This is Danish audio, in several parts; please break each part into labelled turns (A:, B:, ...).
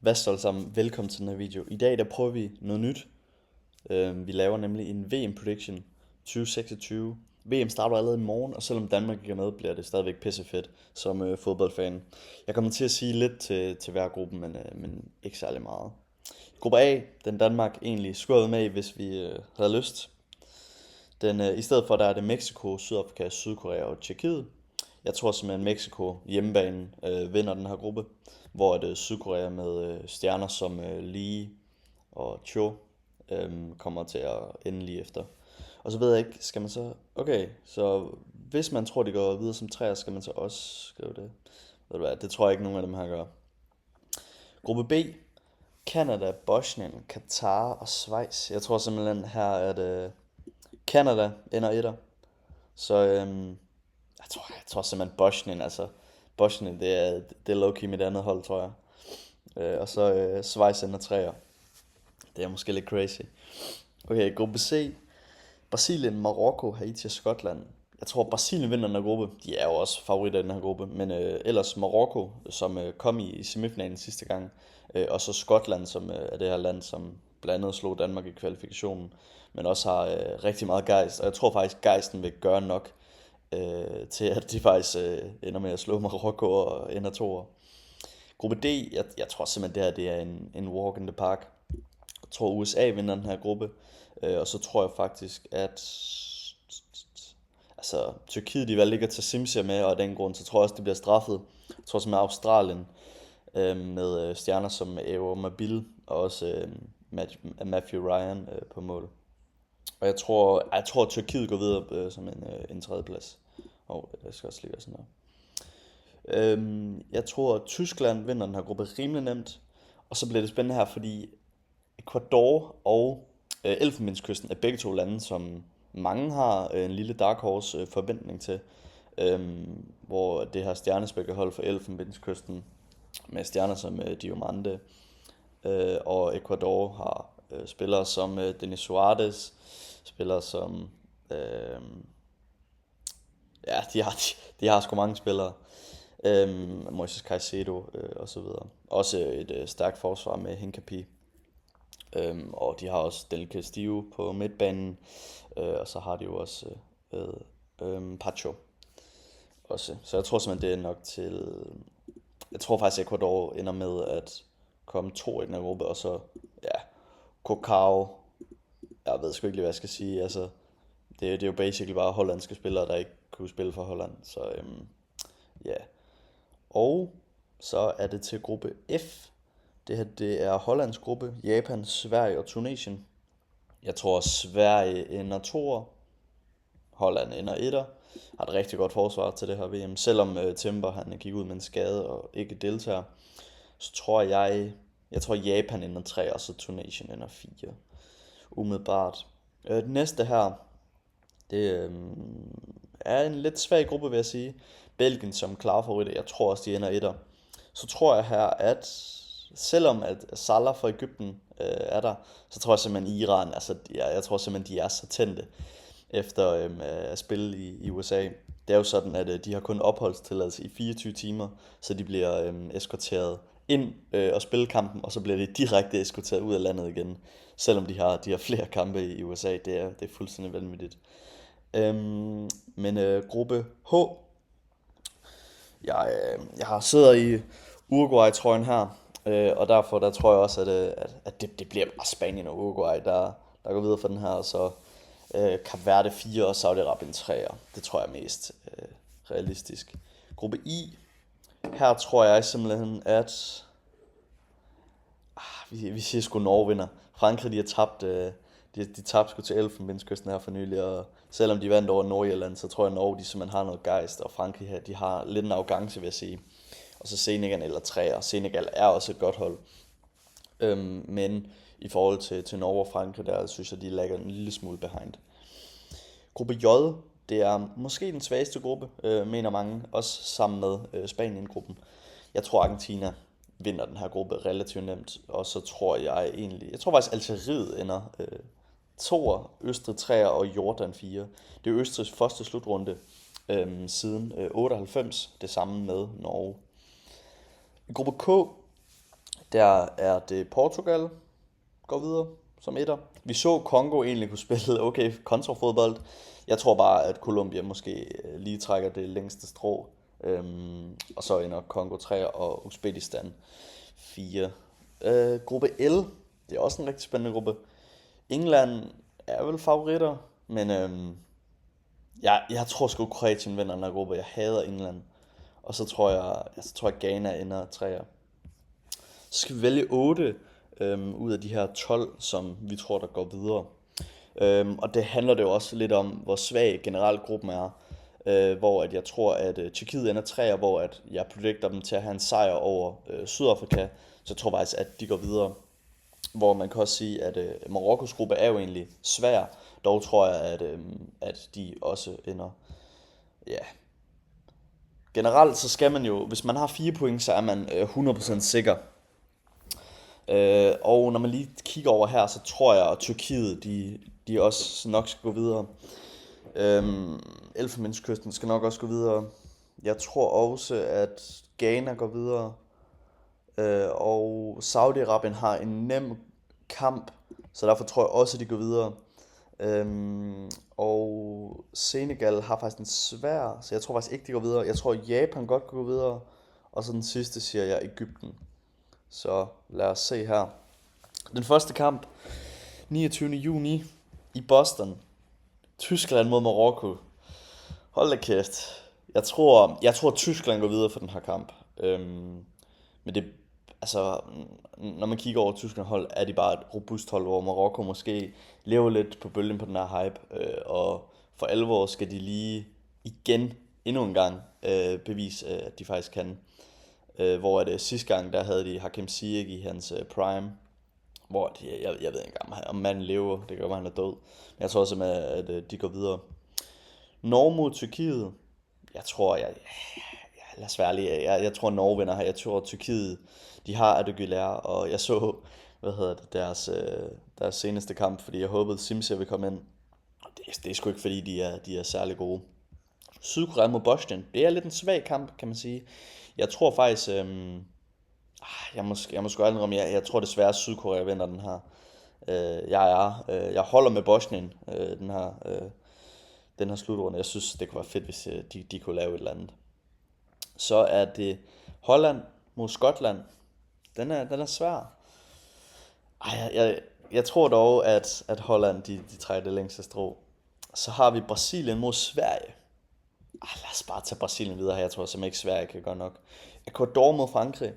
A: Hvad så alle sammen? Velkommen til den her video. I dag der prøver vi noget nyt. Vi laver nemlig en VM Prediction 2026. VM starter allerede i morgen, og selvom Danmark ikke er med, bliver det stadigvæk pissefedt som fodboldfan. Jeg kommer til at sige lidt til hver gruppe, men ikke særlig meget. Gruppe A, den Danmark egentlig skulle have været med i, hvis vi havde lyst. I stedet for der er det Mexico, Sydafrika, Sydkorea og Tjekkiet. Jeg tror simpelthen Mexico hjemmebane vinder den her gruppe, hvor det Sydkorea med stjerner som Lee og Cho kommer til at ende lige efter. Og så ved jeg ikke, skal man så... Okay, så hvis man tror, de går videre som træer, skal man så også skrive det. Ved du hvad, det tror jeg ikke nogen af dem her gør. Gruppe B, Canada, Bosnien, Katar og Schweiz. Jeg tror simpelthen her, at Canada ender etter. Så jeg tror simpelthen Bosnien, altså Bosnien, det er low-key mit andet hold, tror jeg. Og så Schweiz ender træer. Det er måske lidt crazy. Okay, gruppe C. Brasilien, Marokko, Haiti og Skotland. Jeg tror Brasilien vinder den her gruppe. De er jo også favoritter i den her gruppe. Men ellers Marokko, som kom i semifinalen sidste gang. Og så Skotland, som er det her land, som blandt andet slog Danmark i kvalifikationen. Men også har rigtig meget gejst. Og jeg tror faktisk, gejsten vil gøre nok til at de faktisk ender med at slå Marokko og ender toer. Gruppe D, jeg tror simpelthen det her det er en walk in the park. Jeg tror USA vinder den her gruppe, og så tror jeg faktisk at altså Tyrkiet de valgte ikke at tage Simsia med, og af den grund så tror jeg også det bliver straffet. Jeg tror simpelthen Australien med stjerner som Evo Mabil og også Matthew Ryan på mål. Og jeg tror at Tyrkiet går videre som en tredjeplads. Jeg skal også lige være sådan der. Jeg tror at Tyskland vinder den her gruppe rimelig nemt. Og så bliver det spændende her, fordi Ecuador og Elfenbenskysten er begge to lande, som mange har en lille dark horse forventning til. Hvor det her stjernespækket hold for Elfenbenskysten med stjerner som Diomande og Ecuador har spillere som Denis Suarez, spillere som ja, de har sgu mange spillere. Moises Caicedo og så videre. Også et stærkt forsvar med Hincapié. Og de har også Del Castillo på midtbanen. Og så har de jo også Pacho også. Så jeg tror simpelthen det er nok til... Jeg tror faktisk Ecuador ender med at komme to i den her gruppe. Og så, ja, Cocao. Jeg ved sgu ikke lige hvad jeg skal sige. Altså, det er jo basically bare hollandske spillere der ikke kunne spille for Holland. Så ja. Og så er det til gruppe F. Det her det er Hollands gruppe, Japan, Sverige og Tunesien. Jeg tror Sverige ender toer, Holland ender etter. Har et rigtig godt forsvar til det her VM. Selvom Timber han gik ud med en skade og ikke deltager, så tror jeg tror Japan ender 3 og så Tunesien ender 4. Umiddelbart. Det næste her, det er en lidt svag gruppe vil jeg sige. Belgien som klar favorit, jeg tror også de ender etter. Så tror jeg her at selvom at Salah fra Egypten er der, så tror jeg simpelthen Iran, altså jeg tror simpelthen de er så tændte efter at spille i USA. Det er jo sådan at de har kun opholdstilladelse i 24 timer, så de bliver eskorteret ind og spille kampen, og så bliver de direkte eskorteret ud af landet igen, selvom de har flere kampe i USA. Det er fuldstændig vanvittigt. Men gruppe H, jeg har siddet i Uruguay-trøjen her, og derfor der tror jeg også, at det bliver bare Spanien og Uruguay, der går videre for den her, og så Cape Verde 4 og Saudi-Arabien 3. Det tror jeg er mest realistisk. Gruppe I, her tror jeg simpelthen, at vi siger sgu Norge vinder. Frankrig de har tabt, de tabte sgu til Elfenbenskysten her for nylig, og selvom de vandt over Nordirland, så tror jeg Norge de simpelthen har noget gejst, og Frankrig her, de har lidt en arrogance vil jeg sige. Og så Senegal eller 3, og Senegal er også et godt hold. Men i forhold til Norge og Frankrig, der synes jeg, de lægger en lille smule behind. Gruppe J, det er måske den svageste gruppe, mener mange, også sammen med Spanien-gruppen. Jeg tror Argentina vinder den her gruppe relativt nemt, og så tror jeg tror faktisk Algeriet ender toer, Østrig 3 og Jordan 4. Det er Østrigs første slutrunde siden 98, det samme med Norge. I gruppe K, Der er det Portugal går videre som etter. Vi så Congo egentlig kunne spille okay kontrafodbold. Jeg tror bare, at Colombia måske lige trækker det længste strå. Og så ender Congo 3 og Uzbekistan 4. Gruppe L, det er også en rigtig spændende gruppe. England er vel favoritter, men jeg tror sgu Kroatien vinder den her gruppe. Jeg hader England. Og så tror jeg Ghana ender 3'er. Så skal vi vælge 8 ud af de her 12, som vi tror, der går videre. Og det handler det jo også lidt om, hvor svag generelt gruppen er. Hvor at jeg tror, at Tjekkiet ender 3'er, hvor at jeg predicter dem til at have en sejr over Sydafrika. Så jeg tror faktisk, at de går videre. Hvor man kan også sige, at Marokkos gruppe er jo egentlig svær. Dog tror jeg, at de også ender. Ja. Generelt så skal man jo, hvis man har 4 point, så er man 100% sikker. Og når man lige kigger over her, så tror jeg, at Tyrkiet, de også nok skal gå videre. Elfenbenskysten skal nok også gå videre. Jeg tror også, at Ghana går videre. Og Saudi-Arabien har en nem kamp, så derfor tror jeg også, at de går videre. Og Senegal har faktisk en svær, så jeg tror faktisk ikke, de går videre. Jeg tror, Japan godt kan gå videre. Og så den sidste siger jeg Egypten. Så lad os se her. Den første kamp, 29. juni i Boston. Tyskland mod Marokko. Hold da kæft. Jeg tror Tyskland går videre for den her kamp. Men det, altså, når man kigger over Tyskland hold, er de bare et robust hold, hvor Marokko måske lever lidt på bølgen på den her hype. Og for alvor skal de lige igen, endnu en gang, bevise, at de faktisk kan. Hvor det sidste gang, der havde de Hakim Ziyech i hans prime, hvor jeg ved ikke engang, om manden lever, det kan godt være, han er død. Men jeg tror også, at de går videre. Norge mod Tyrkiet, jeg tror, lad os være ærlig, jeg tror Norge vinder her. Jeg tror Tyrkiet, de har Adeguler, og jeg så, deres seneste kamp, fordi jeg håbede Simse ville komme ind. Det er sgu ikke, fordi de er særlig gode. Sydkorea mod Bosnien, det er lidt en svag kamp, kan man sige. Jeg tror faktisk, jeg må sgu aldrig om, jeg tror desværre, at Sydkorea vinder den her. Jeg holder med Bosnien, den her slutrunde. Jeg synes, det kunne være fedt, hvis de kunne lave et eller andet. Så er det Holland mod Skotland. Den er svær. Jeg tror dog, at Holland, de trækker det længste strå. Så har vi Brasilien mod Sverige. Lad os bare tage Brasilien videre her. Jeg tror simpelthen ikke, Sverige kan gøre nok. Ecuador mod Frankrig.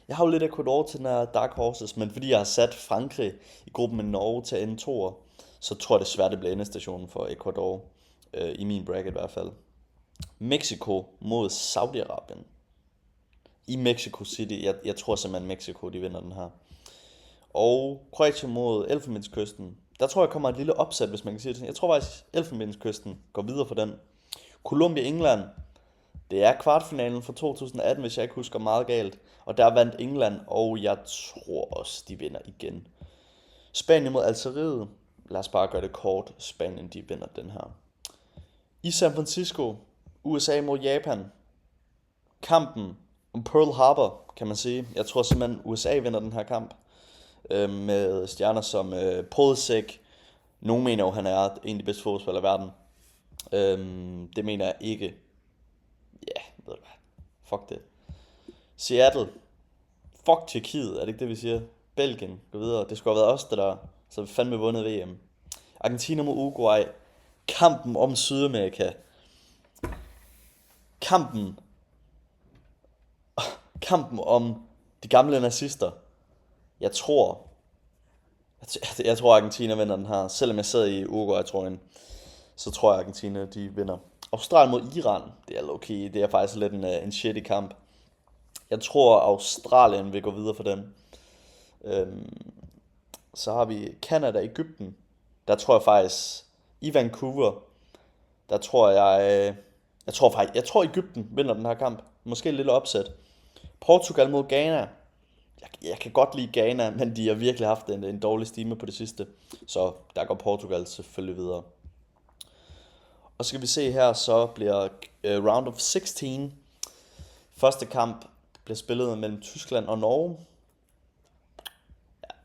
A: Jeg har jo lidt Ecuador til den her Dark Horses, men fordi jeg har sat Frankrig i gruppen med Norge til en 2'er, så tror jeg desværre, det bliver endestationen for Ecuador. I min bracket i hvert fald. Mexico mod Saudi-Arabien. I Mexico City. Jeg tror simpelthen, Mexico de vinder den her. Og Kroatien mod Elfenbenskysten. Der tror jeg kommer et lille opsæt, hvis man kan sige det. Jeg tror faktisk, Elfenbenskysten går videre for den. Colombia-England. Det er kvartfinalen fra 2018, hvis jeg ikke husker meget galt. Og der vandt England, og jeg tror også, de vinder igen. Spanien mod Algeriet. Lad os bare gøre det kort. Spanien, de vinder den her. I San Francisco. USA mod Japan. Kampen om Pearl Harbor, kan man sige. Jeg tror simpelthen, USA vinder den her kamp. Med stjerner som Podolski. Nogle mener jo, han er en af de bedste fodboldspillere i verden. Det mener jeg ikke. Ja, ved du hvad. Fuck det. Seattle. Fuck Tjekkiet, er det ikke det vi siger? Belgien, gå videre. Det skulle have været os, der så vi fandme vundet VM. Argentina mod Uruguay. Kampen om Sydamerika. Kampen om de gamle nazister. Jeg tror Argentina vinder den her. Selvom jeg sad i Uruguay, så tror jeg Argentina de vinder. Australien mod Iran. Det er low-key. Det er faktisk lidt en shitty kamp. Jeg tror Australien vil gå videre for den. Så har vi Canada, Egypten. Der tror jeg faktisk i Vancouver. Der tror jeg tror Egypten vinder den her kamp. Måske et lille opsæt. Portugal mod Ghana. Jeg kan godt lide Ghana, men de har virkelig haft en dårlig stime på det sidste. Så der går Portugal selvfølgelig videre. Og så skal vi se her, så bliver round of 16. Første kamp bliver spillet mellem Tyskland og Norge.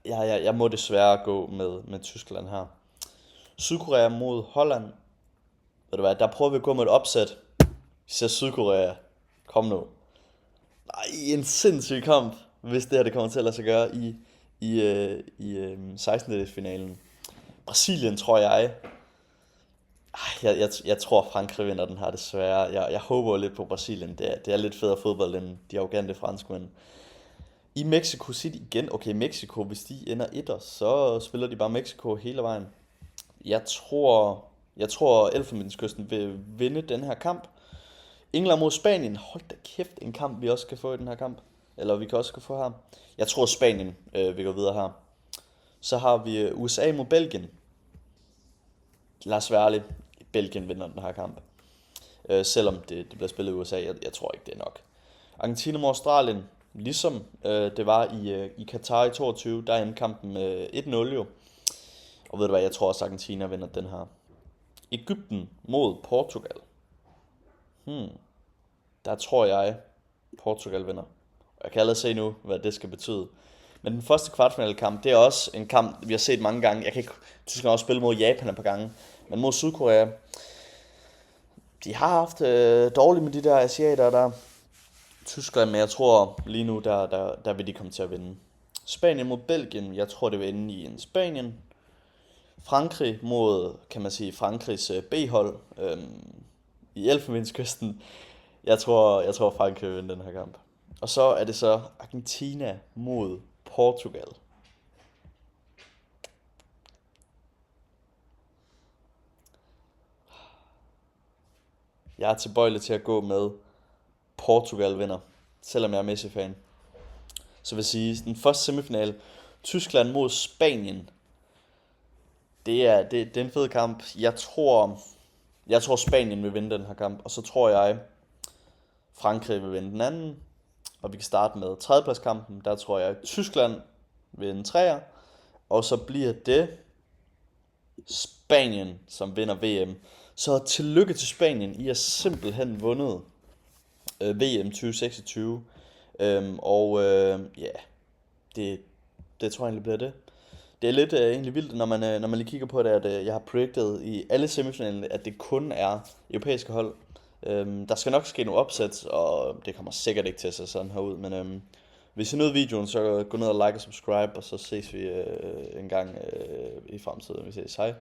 A: jeg må desværre gå med Tyskland her. Sydkorea mod Holland. Ved du hvad, der prøver vi at gå med et opsæt. Vi ser Sydkorea. Kom nu. Ej, en sindssyg kamp, hvis det her det kommer til at lade sig gøre i 16-delsfinalen. Brasilien, tror jeg. Jeg tror Frankrig vinder den her desværre. Jeg håber lidt på Brasilien. Det er lidt federe fodbold end de arrogante franskmænd. I Mexico City igen. Okay, Mexico, hvis de ender etter, så spiller de bare Mexico hele vejen. Jeg tror Elfenbenskysten vil vinde den her kamp. England mod Spanien. Hold da kæft, en kamp vi også kan få i den her kamp. Eller vi kan også få her. Jeg tror Spanien vil gå videre her. Så har vi USA mod Belgien. Lad os være ærlig. Belgien vinder den her kamp. Selvom det bliver spillet i USA, jeg tror ikke det er nok. Argentina mod Australien. Ligesom det var i Qatar i 22, der endte kampen med 1-0 jo. Og ved du hvad, jeg tror også Argentina vinder den her. Egypten mod Portugal. Der tror jeg Portugal vinder. Og jeg kan allerede se nu, hvad det skal betyde. Men den første kvartfinale kamp, det er også en kamp, vi har set mange gange. Jeg kan ikke, Tyskland har også spillet mod Japan et par gange. Men mod Sydkorea, de har haft dårligt med de der asiater der. Tyskland, men jeg tror lige nu, der vil de komme til at vinde. Spanien mod Belgien, jeg tror det vil ende i en Spanien. Frankrig mod, kan man sige, Frankrigs B-hold i Elfenbenskysten. Jeg tror Frankrig vil vinde den her kamp. Og så er det så Argentina mod Portugal. Jeg er tilbøjelig til at gå med Portugal vinder, selvom jeg er Messi-fan. Så vil sige, den første semifinal, Tyskland mod Spanien. Det er en fed kamp. Jeg tror Spanien vil vinde den her kamp, og så tror jeg Frankrig vil vinde den anden. Og vi kan starte med tredjepladskampen. Der tror jeg Tyskland vil vinde 3'er, og så bliver det Spanien, som vinder VM. Så tillykke til Spanien. I har simpelthen vundet VM 2026. Det tror jeg egentlig bliver det. Det er lidt egentlig vildt, når man lige kigger på det, at jeg har predicted i alle semifinalerne, at det kun er europæiske hold. Der skal nok ske nogle opsæt, og det kommer sikkert ikke til at se sådan her ud, men hvis I nød videoen, så gå ned og like og subscribe, og så ses vi en gang i fremtiden. Vi ses. Hej.